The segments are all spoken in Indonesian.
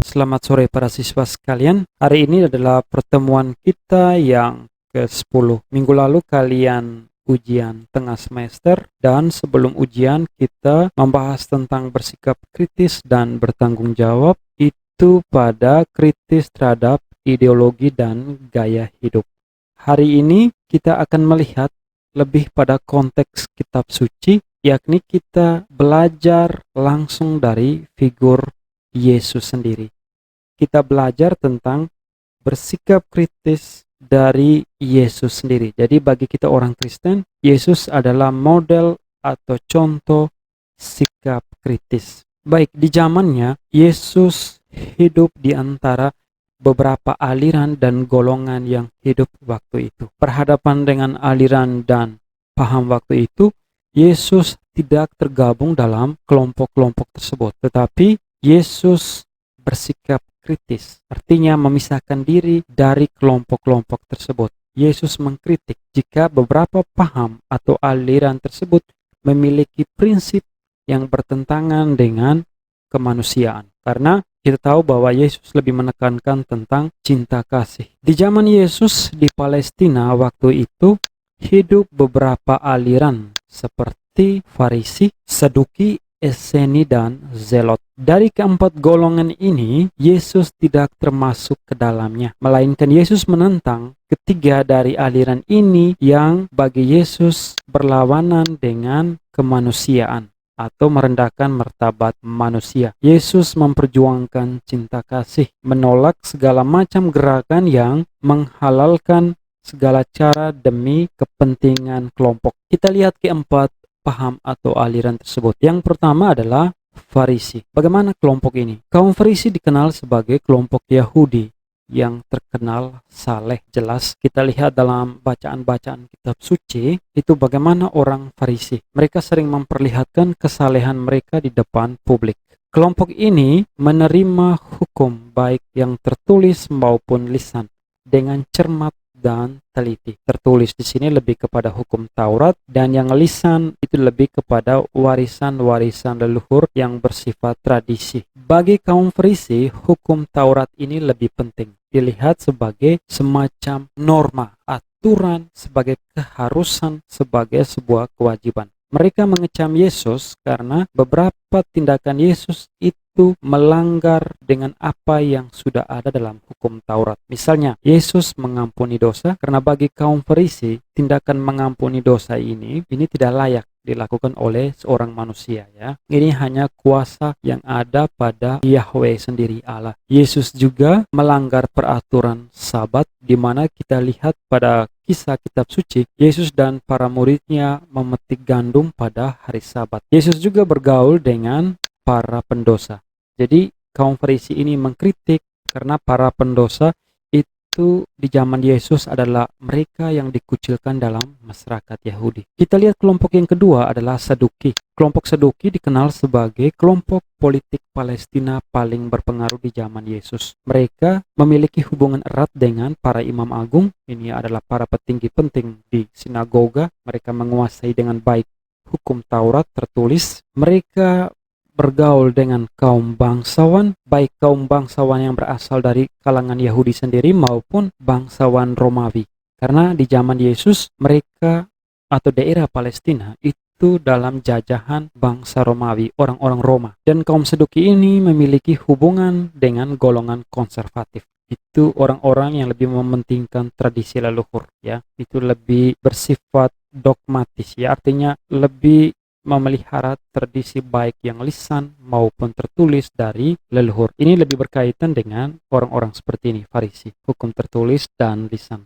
selamat sore para siswa sekalian. Hari ini adalah pertemuan kita yang ke-10. Minggu lalu kalian ujian tengah semester dan sebelum ujian kita membahas tentang bersikap kritis dan bertanggung jawab itu pada kritis terhadap ideologi dan gaya hidup. Hari ini kita akan melihat lebih pada konteks kitab suci, yakni kita belajar langsung dari figur Yesus sendiri. Kita belajar tentang bersikap kritis dari Yesus sendiri. Jadi bagi kita orang Kristen, Yesus adalah model atau contoh sikap kritis. Baik, di zamannya Yesus hidup di antara beberapa aliran dan golongan yang hidup waktu itu. Berhadapan dengan aliran dan paham waktu itu, Yesus tidak tergabung dalam kelompok-kelompok tersebut, tetapi Yesus bersikap kritis, artinya memisahkan diri dari kelompok-kelompok tersebut. Yesus mengkritik jika beberapa paham atau aliran tersebut memiliki prinsip yang bertentangan dengan kemanusiaan. Karena kita tahu bahwa Yesus lebih menekankan tentang cinta kasih. Di zaman Yesus di Palestina waktu itu hidup beberapa aliran seperti Farisi, Saduki, Eseni, dan Zelot. Dari keempat golongan ini, Yesus tidak termasuk ke dalamnya. Melainkan Yesus menentang ketiga dari aliran ini yang bagi Yesus berlawanan dengan kemanusiaan atau merendahkan martabat manusia. Yesus memperjuangkan cinta kasih, menolak segala macam gerakan yang menghalalkan segala cara demi kepentingan kelompok. Kita lihat keempat paham atau aliran tersebut. Yang pertama adalah Farisi. Bagaimana kelompok ini? Kaum Farisi dikenal sebagai kelompok Yahudi yang terkenal saleh. Jelas kita lihat dalam bacaan-bacaan kitab suci itu bagaimana orang Farisi. Mereka sering memperlihatkan kesalehan mereka di depan publik. Kelompok ini menerima hukum baik yang tertulis maupun lisan dengan cermat dan teliti. Tertulis di sini lebih kepada hukum Taurat dan yang lisan itu lebih kepada warisan-warisan leluhur yang bersifat tradisi. Bagi kaum Farisi, hukum Taurat ini lebih penting. Dilihat sebagai semacam norma, aturan, sebagai keharusan, sebagai sebuah kewajiban. Mereka mengecam Yesus karena beberapa tindakan Yesus itu melanggar dengan apa yang sudah ada dalam hukum Taurat. Misalnya, Yesus mengampuni dosa karena bagi kaum Farisi, tindakan mengampuni dosa ini tidak layak dilakukan oleh seorang manusia, ya. Ini hanya kuasa yang ada pada Yahweh sendiri, Allah. Yesus juga melanggar peraturan Sabat, di mana kita lihat pada kisah kitab suci, Yesus dan para muridnya memetik gandum pada hari Sabat. Yesus juga bergaul dengan para pendosa. Jadi kaum Farisi ini mengkritik karena para pendosa itu di zaman Yesus adalah mereka yang dikucilkan dalam masyarakat Yahudi. Kita lihat kelompok yang kedua adalah Saduki. Kelompok Saduki dikenal sebagai kelompok politik Palestina paling berpengaruh di zaman Yesus. Mereka memiliki hubungan erat dengan para imam agung. Ini adalah para petinggi penting di sinagoga. Mereka menguasai dengan baik hukum Taurat tertulis. Mereka bergaul dengan kaum bangsawan, baik kaum bangsawan yang berasal dari kalangan Yahudi sendiri maupun bangsawan Romawi. Karena di zaman Yesus mereka atau daerah Palestina itu dalam jajahan bangsa Romawi, orang-orang Roma. Dan kaum Saduki ini memiliki hubungan dengan golongan konservatif. Itu orang-orang yang lebih mementingkan tradisi leluhur, ya. Itu lebih bersifat dogmatis, ya. Artinya lebih memelihara tradisi baik yang lisan maupun tertulis dari leluhur. Ini lebih berkaitan dengan orang-orang seperti ini, Farisi, hukum tertulis dan lisan.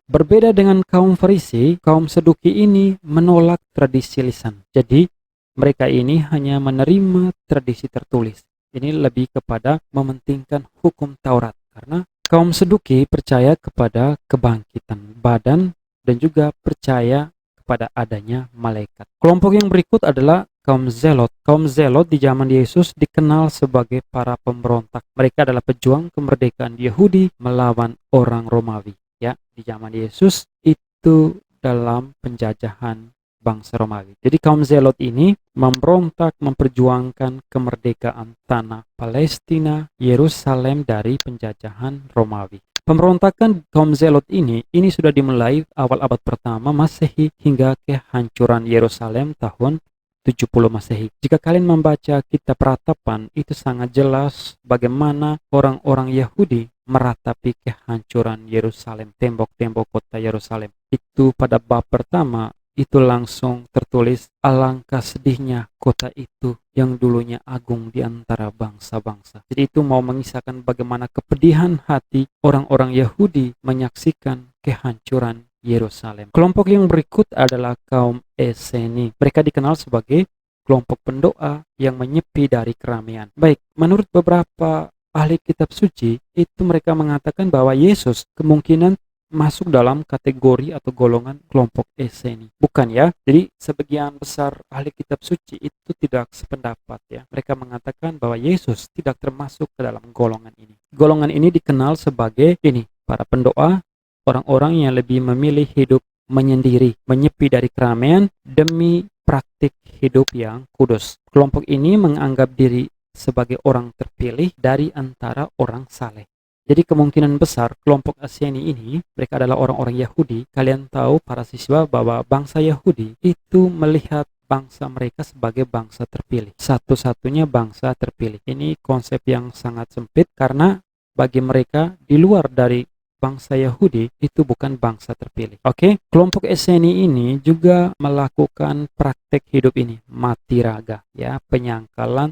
Berbeda dengan kaum Farisi, kaum Saduki ini menolak tradisi lisan. Jadi mereka ini hanya menerima tradisi tertulis. Ini lebih kepada mementingkan hukum Taurat, karena kaum Saduki percaya kepada kebangkitan badan dan juga percaya pada adanya malaikat. Kelompok yang berikut adalah kaum Zelot. Kaum Zelot di zaman Yesus dikenal sebagai para pemberontak. Mereka adalah pejuang kemerdekaan Yahudi melawan orang Romawi. Ya, di zaman Yesus itu dalam penjajahan bangsa Romawi. Jadi kaum Zelot ini memberontak memperjuangkan kemerdekaan tanah Palestina, Yerusalem dari penjajahan Romawi. Pemberontakan kaum Zelot ini sudah dimulai awal abad pertama Masehi hingga kehancuran Yerusalem tahun 70 Masehi. Jika kalian membaca kitab Ratapan, itu sangat jelas bagaimana orang-orang Yahudi meratapi kehancuran Yerusalem, tembok-tembok kota Yerusalem. Itu pada bab pertama, itu langsung tertulis, alangkah sedihnya kota itu yang dulunya agung di antara bangsa-bangsa. Jadi itu mau mengisahkan bagaimana kepedihan hati orang-orang Yahudi menyaksikan kehancuran Yerusalem. Kelompok yang berikut adalah kaum Eseni. Mereka dikenal sebagai kelompok pendoa yang menyepi dari keramaian. Baik, menurut beberapa ahli kitab suci, itu mereka mengatakan bahwa Yesus kemungkinan masuk dalam kategori atau golongan kelompok Eseni. Bukan ya. Jadi sebagian besar ahli kitab suci itu tidak sependapat ya. Mereka mengatakan bahwa Yesus tidak termasuk ke dalam golongan ini. Golongan ini dikenal sebagai para pendoa, orang-orang yang lebih memilih hidup menyendiri, menyepi dari keramaian demi praktik hidup yang kudus. Kelompok ini menganggap diri sebagai orang terpilih dari antara orang saleh. Jadi kemungkinan besar kelompok Eseni ini, mereka adalah orang-orang Yahudi. Kalian tahu para siswa bahwa bangsa Yahudi itu melihat bangsa mereka sebagai bangsa terpilih. Satu-satunya bangsa terpilih. Ini konsep yang sangat sempit karena bagi mereka di luar dari bangsa Yahudi itu bukan bangsa terpilih. Oke, kelompok Eseni ini juga melakukan praktek hidup ini, mati raga, ya, penyangkalan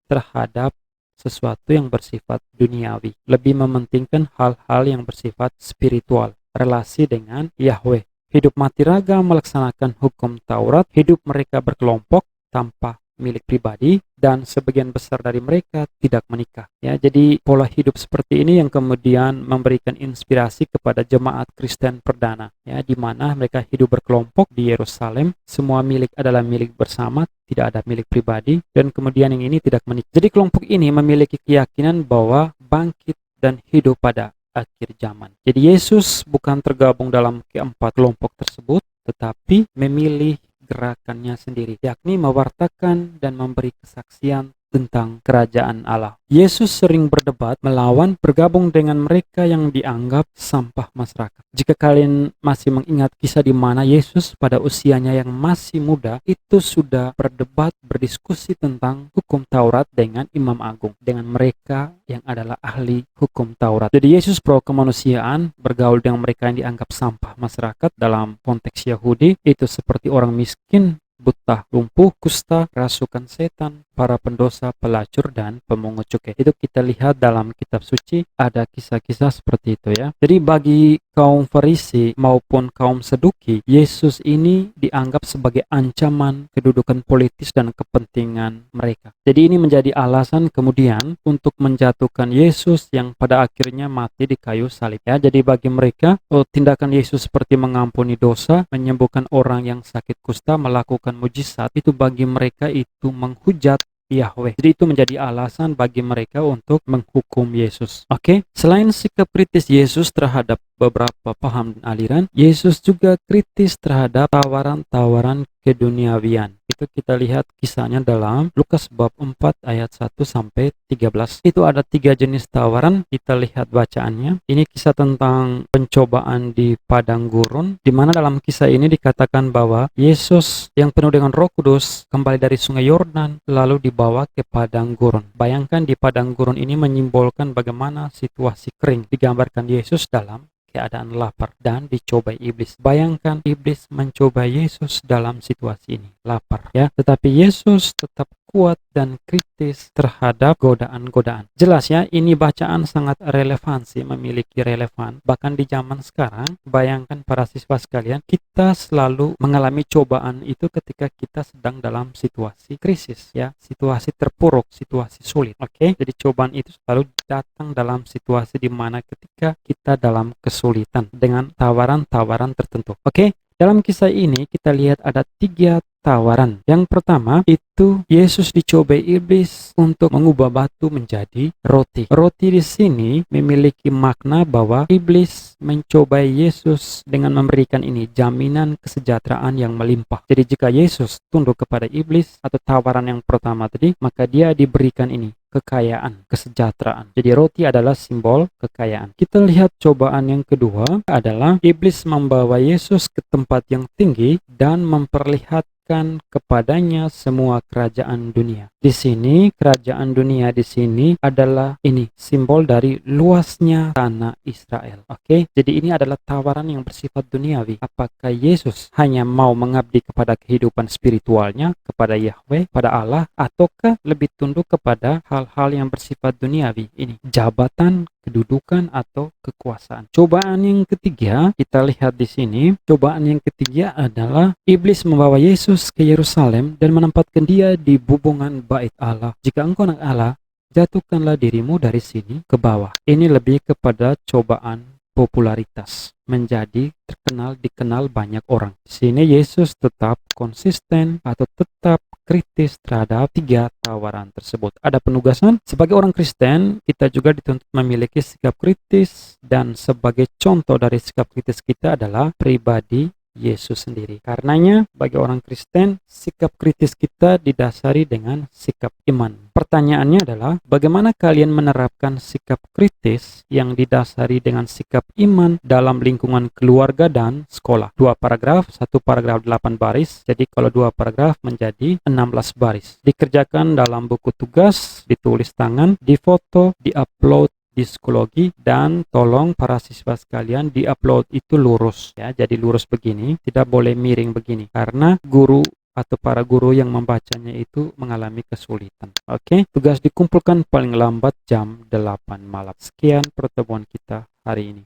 terhadap sesuatu yang bersifat duniawi, lebih mementingkan hal-hal yang bersifat spiritual, relasi dengan Yahweh. Hidup mati raga melaksanakan hukum Taurat, hidup mereka berkelompok tanpa milik pribadi, dan sebagian besar dari mereka tidak menikah. Ya, jadi pola hidup seperti ini yang kemudian memberikan inspirasi kepada jemaat Kristen perdana, ya, di mana mereka hidup berkelompok di Yerusalem, semua milik adalah milik bersama, tidak ada milik pribadi, dan kemudian yang ini tidak menikah. Jadi kelompok ini memiliki keyakinan bahwa bangkit dan hidup pada akhir zaman. Jadi Yesus bukan tergabung dalam keempat kelompok tersebut, tetapi memilih gerakannya sendiri, yakni mewartakan dan memberi kesaksian tentang kerajaan Allah. Yesus sering berdebat melawan bergabung dengan mereka yang dianggap sampah masyarakat. Jika kalian masih mengingat kisah di mana Yesus pada usianya yang masih muda itu sudah berdebat, berdiskusi tentang hukum Taurat dengan imam agung, dengan mereka yang adalah ahli hukum Taurat. Jadi Yesus pro kemanusiaan, bergaul dengan mereka yang dianggap sampah masyarakat dalam konteks Yahudi, itu seperti orang miskin, buta, lumpuh, kusta, rasukan setan, para pendosa, pelacur, dan pemungut cukai. Itu kita lihat dalam kitab suci, ada kisah-kisah seperti itu ya. Jadi bagi kaum Farisi maupun kaum Saduki, Yesus ini dianggap sebagai ancaman kedudukan politis dan kepentingan mereka. Jadi ini menjadi alasan kemudian untuk menjatuhkan Yesus yang pada akhirnya mati di kayu salib ya. Jadi bagi mereka, tindakan Yesus seperti mengampuni dosa, menyembuhkan orang yang sakit kusta, melakukan mujizat, itu bagi mereka itu menghujat Yahweh. Jadi itu menjadi alasan bagi mereka untuk menghukum Yesus. Oke, selain sikap kritis Yesus terhadap beberapa paham dan aliran, Yesus juga kritis terhadap tawaran-tawaran keduniawian. Itu kita lihat kisahnya dalam Lukas bab 4 ayat 1 sampai 13. Itu ada 3 jenis tawaran, kita lihat bacaannya. Ini kisah tentang pencobaan di padang gurun, di mana dalam kisah ini dikatakan bahwa Yesus yang penuh dengan Roh Kudus kembali dari sungai Yordan lalu dibawa ke padang gurun. Bayangkan di padang gurun ini menyimbolkan bagaimana situasi kering, digambarkan Yesus dalam keadaan lapar dan dicobai iblis. Bayangkan iblis mencoba Yesus dalam situasi ini, lapar ya. Tetapi Yesus tetap kuat dan kritis terhadap godaan-godaan. Jelas ya, ini bacaan sangat relevansi, memiliki relevan. Bahkan di zaman sekarang, bayangkan para siswa sekalian, kita selalu mengalami cobaan itu ketika kita sedang dalam situasi krisis ya, situasi terpuruk, situasi sulit. Oke, jadi cobaan itu selalu datang dalam situasi di mana ketika kita dalam kesulitan dengan tawaran-tawaran tertentu. Oke, Dalam kisah ini kita lihat ada 3 tawaran. Yang pertama itu Yesus dicobai iblis untuk mengubah batu menjadi roti. Roti di sini memiliki makna bahwa iblis mencobai Yesus dengan memberikan ini jaminan kesejahteraan yang melimpah. Jadi jika Yesus tunduk kepada iblis atau tawaran yang pertama tadi, maka dia diberikan ini kekayaan, kesejahteraan. Jadi roti adalah simbol kekayaan. Kita lihat cobaan yang kedua adalah iblis membawa Yesus ke tempat yang tinggi dan memperlihatkan kepadanya semua kerajaan dunia. Di sini kerajaan dunia di sini adalah ini simbol dari luasnya tanah Israel. Oke, jadi ini adalah tawaran yang bersifat duniawi. Apakah Yesus hanya mau mengabdi kepada kehidupan spiritualnya, kepada Yahweh, pada Allah, ataukah lebih tunduk kepada hal-hal yang bersifat duniawi ini, jabatan, kedudukan, atau kekuasaan. Cobaan yang ketiga kita lihat di sini. Cobaan yang ketiga adalah iblis membawa Yesus ke Yerusalem dan menempatkan dia di bubungan bait Allah. Jika engkau anak Allah, jatuhkanlah dirimu dari sini ke bawah. Ini lebih kepada cobaan popularitas, menjadi terkenal, dikenal banyak orang. Di sini Yesus tetap konsisten atau tetap kritis terhadap 3 tawaran tersebut. Ada penugasan sebagai orang Kristen, kita juga dituntut memiliki sikap kritis, dan sebagai contoh dari sikap kritis kita adalah pribadi Yesus sendiri. Karenanya, bagi orang Kristen, sikap kritis kita didasari dengan sikap iman. Pertanyaannya adalah, bagaimana kalian menerapkan sikap kritis yang didasari dengan sikap iman dalam lingkungan keluarga dan sekolah? 2 paragraf, 1 paragraf 8 baris. Jadi kalau 2 paragraf menjadi 16 baris. Dikerjakan dalam buku tugas, ditulis tangan, difoto, diupload di psikologi, dan tolong para siswa sekalian diupload itu lurus ya, jadi lurus begini, tidak boleh miring begini karena guru atau para guru yang membacanya itu mengalami kesulitan. Oke, tugas dikumpulkan paling lambat jam 8 malam. Sekian pertemuan kita hari ini.